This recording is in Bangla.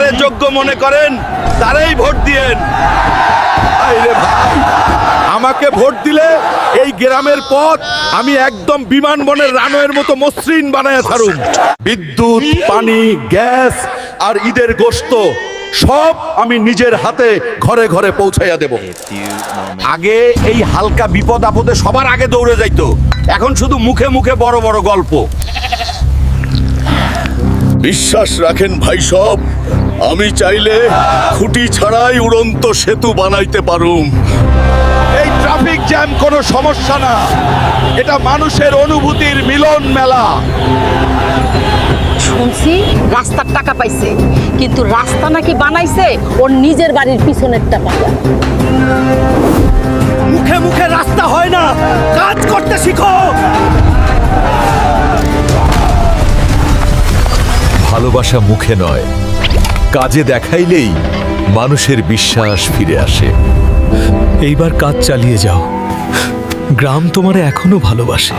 যারে যোগ্য মনে করেন তারেই ভোট দিয়েন। আরে ভাই, আমাকে ভোট দিলে এই গ্রামের পথ আমি একদম বিমানবন্দরের রানওয়ের মতো মসৃণ বানায় ছাড়ুম। বিদ্যুৎ, পানি, গ্যাস আর ঈদের গোশত সব আমি নিজের হাতে ঘরে ঘরে পৌঁছাইয়া দেব। আগে এই হালকা বিপদ আপদে সবার আগে দৌড়ে যাইতো, এখন শুধু মুখে মুখে বড় বড় গল্প। বিশ্বাস রাখেন ভাই সব, আমি চাইলে খুঁটি ছাড়াই উড়ন্ত সেতু বানাইতে পারুম। এই ট্রাফিক জ্যাম কোনো সমস্যা না, এটা মানুষের অনুভূতির মিলন মেলা। শুনছি রাস্তার টাকা পাইছে, কিন্তু রাস্তা নাকি বানাইছে ওর নিজের বাড়ির পিছনের টাকা। মুখে মুখে রাস্তা হয় না, কাজ করতে শিখো। ভালোবাসা মুখে নয়, কাজে দেখাইলেই মানুষের বিশ্বাস ফিরে আসে। এইবার কাজ চালিয়ে যাও, গ্রাম তোমারে এখনো ভালোবাসে।